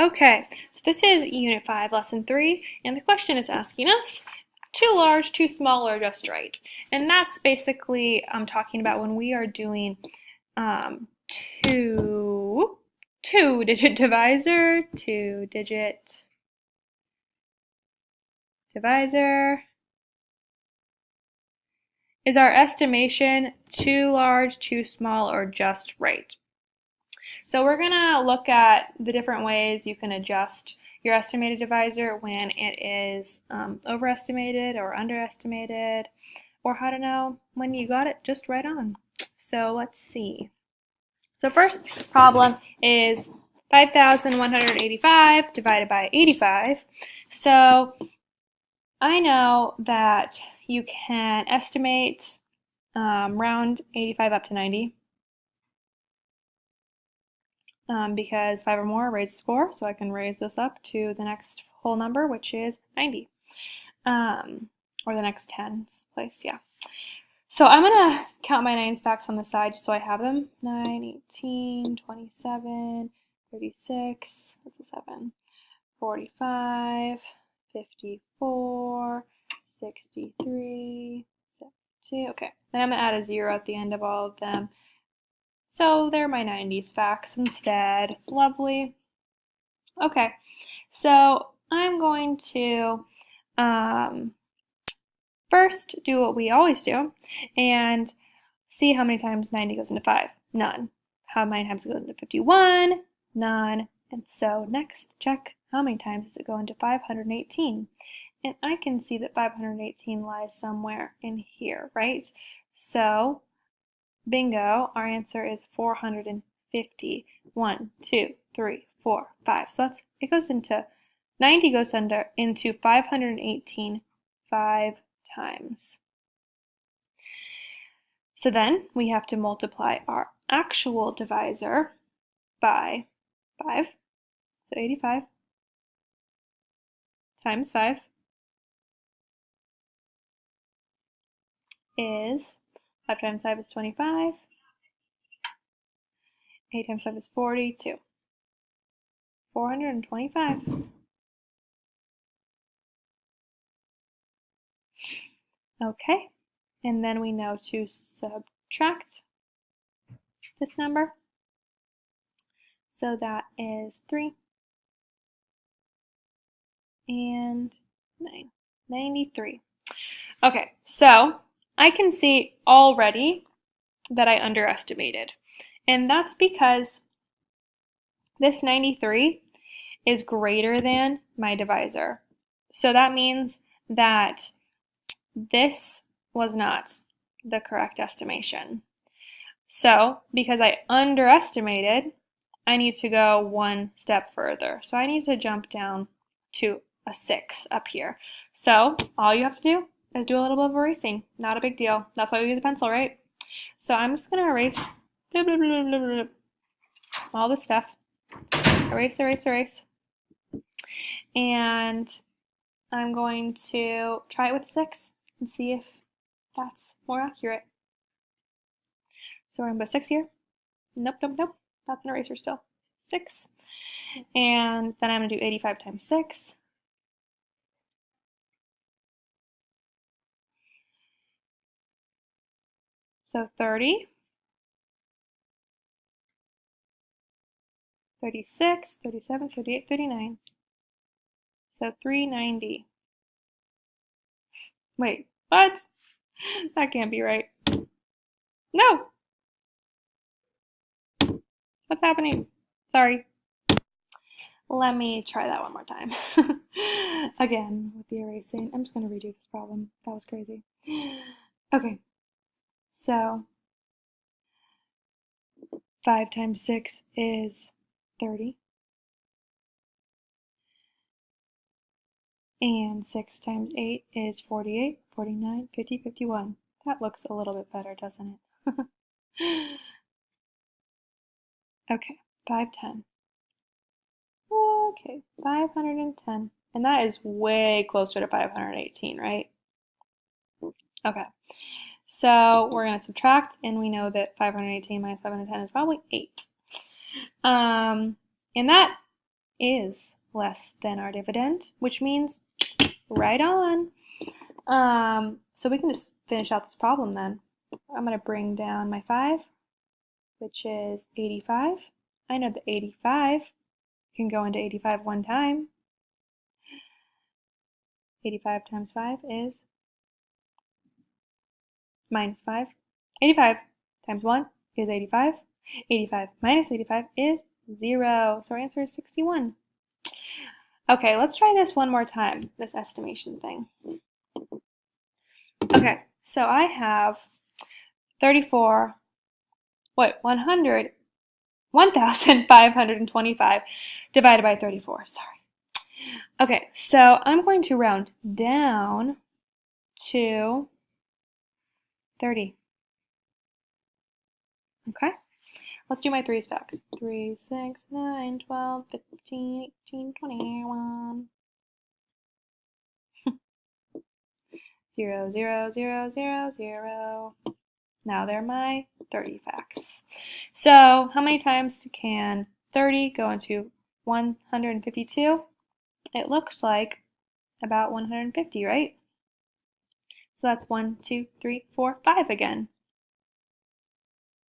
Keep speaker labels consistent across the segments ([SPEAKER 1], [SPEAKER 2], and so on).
[SPEAKER 1] Okay, so this is Unit 5, Lesson 3, and the question is asking us, too large, too small, or just right? And that's basically talking about when we are doing two-digit divisor, two-digit divisor. Is our estimation too large, too small, or just right? So we're going to look at the different ways you can adjust your estimated divisor when it is overestimated or underestimated, or how to know when you got it just right on. So let's see. So first problem is 5,185 divided by 85. So I know that you can estimate round 85 up to 90. Because 5 or more raises 4, so I can raise this up to the next whole number, which is 90, or the next tens place, yeah. So I'm going to count my 9's facts on the side just so I have them. 9, 18, 27, 36, that's a 7, 45, 54, 63, 72, okay. Then I'm going to add a 0 at the end of all of them. So they're my 90s facts instead. Lovely. Okay, so I'm going to first do what we always do and see how many times 90 goes into 5. None. How many times it goes into 51? None. And so next, check how many times does it go into 518? And I can see that 518 lies somewhere in here, right? So bingo, our answer is 450. 1, 2, 3, 4, 5. So that's, it goes into, 90 goes into 518 5 times. So then we have to multiply our actual divisor by 5. So 85 times 5 is 5 times 5 is 25. 8 times 5 is 42. 425. Okay, and then we know to subtract this number. So that is 3 and 9. 93. Okay, so I can see already that I underestimated. And that's because this 93 is greater than my divisor. So that means that this was not the correct estimation. So because I underestimated, I need to go one step further. So I need to jump down to a 6 up here. So all you have to do is do a little bit of erasing. Not a big deal. That's why we use a pencil, right? So I'm just going to erase blah, blah, blah, blah, blah, all this stuff. Erase, erase, erase. And I'm going to try it with a 6 and see if that's more accurate. So we're going to put 6 here. Nope, nope, nope. That's an eraser still. 6. And then I'm going to do 85 times 6. So 30. 36, 37, 38, 39. So 390. Wait, what? That can't be right. No! What's happening? Sorry. Let me try that one more time. Again, with the erasing. I'm just going to redo this problem. That was crazy. Okay. So 5 times 6 is 30. And 6 times 8 is 48, 49, 50, 51. That looks a little bit better, doesn't it? Okay, 510. Okay, 510. And that is way closer to 518, right? Okay, so we're going to subtract, and we know that 518 minus 510 is probably 8. And that is less than our dividend, which means right on. So we can just finish out this problem then. I'm going to bring down my 5, which is 85. I know that 85 can go into 85 one time. 85 times 5 is minus 5. 85 times 1 is 85. 85 minus 85 is 0. So our answer is 61. Okay, let's try this one more time, this estimation thing. Okay, so I have 1,525 divided by 34, sorry. Okay, so I'm going to round down to 30. Okay, let's do my 3's facts. 3, 6, 9, 12, 15, 18, 21. 0, 0, 0, 0, 0. Now they're my 30 facts. So how many times can 30 go into 152? It looks like about 150, right? So that's 1, 2, 3, 4, 5 again.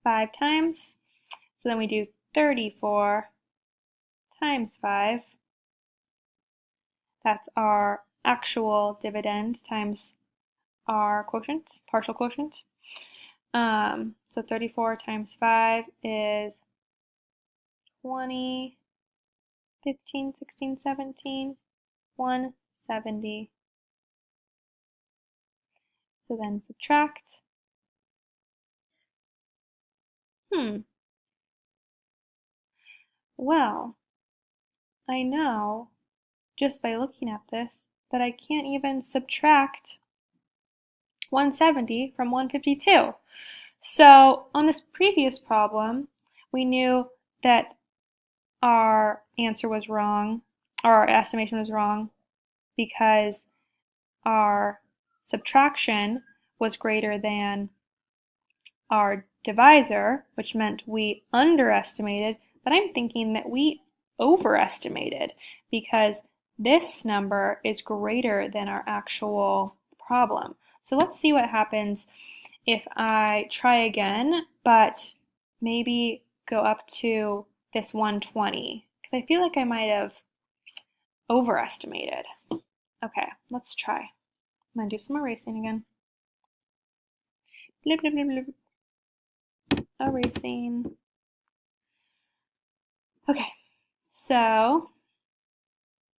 [SPEAKER 1] 5 times. So then we do 34 times 5. That's our actual dividend times our quotient, partial quotient. So 34 times 5 is 20, 15, 16, 17, 170. So then subtract. Well, I know just by looking at this that I can't even subtract 170 from 152. So on this previous problem, we knew that our answer was wrong, or our estimation was wrong, because our subtraction was greater than our divisor, which meant we underestimated, but I'm thinking that we overestimated because this number is greater than our actual problem. So let's see what happens if I try again, but maybe go up to this 120, because I feel like I might have overestimated. Okay, let's try. I'm going to do some erasing again. Blip, blip, blip, blip. Erasing. Okay, so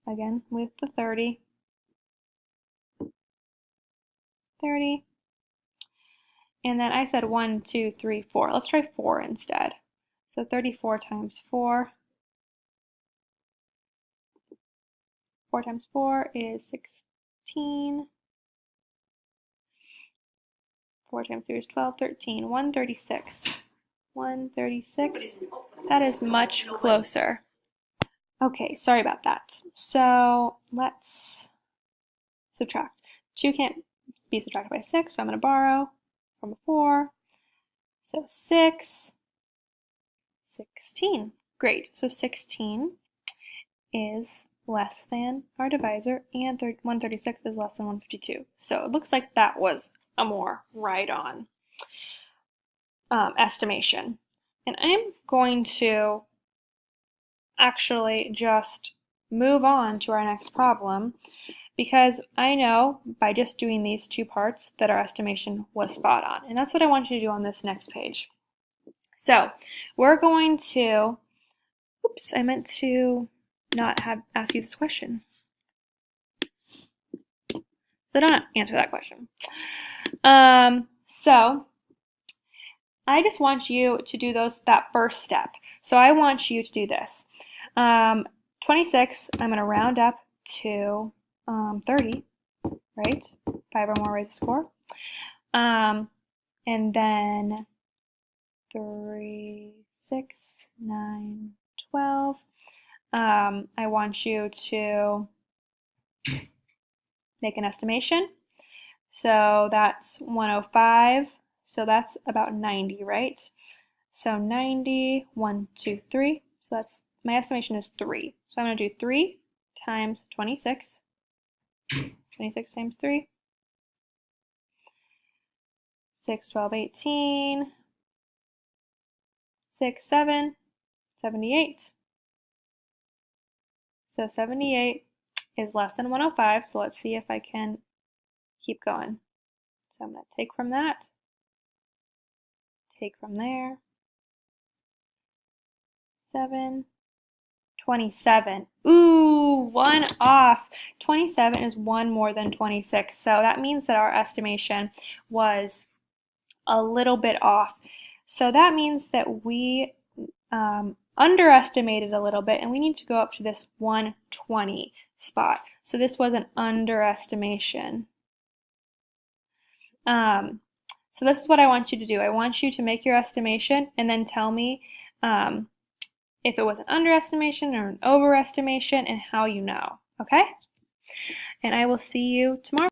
[SPEAKER 1] again with the 30. 30. And then I said 1, 2, 3, 4. Let's try 4 instead. So 34 times 4. 4 times 4 is 16. 4 times 3 is 12, 13. 136. 136. That is much closer. Okay, sorry about that. So let's subtract. 2 can't be subtracted by 6, so I'm going to borrow from a 4. So 6, 16. Great. So 16 is less than our divisor, and 136 is less than 152. So it looks like that was a more right-on estimation. And I'm going to actually just move on to our next problem, because I know by just doing these 2 parts that our estimation was spot on. And that's what I want you to do on this next page. So we're going to, oops, I meant to not ask you this question. So don't answer that question. So I just want you to do that first step. So I want you to do this. 26, I'm going to round up to 30, right? 5 or more raises 4. And then 3, 6, 9, 12. I want you to make an estimation. So that's 105. So that's about 90, right? So 90, 1, 2, 3. So that's my estimation is 3. So I'm going to do 3 times 26. 26 times 3. 6, 12, 18. 6, 7, 78. So 78 is less than 105, so let's see if I can keep going. So I'm going to take from that, take from there, 7, 27. Ooh, 1 off. 27 is 1 more than 26, so that means that our estimation was a little bit off. So that means that we underestimated a little bit, and we need to go up to this 120 spot. So this was an underestimation. So this is what I want you to do. I want you to make your estimation and then tell me if it was an underestimation or an overestimation and how you know, okay? And I will see you tomorrow.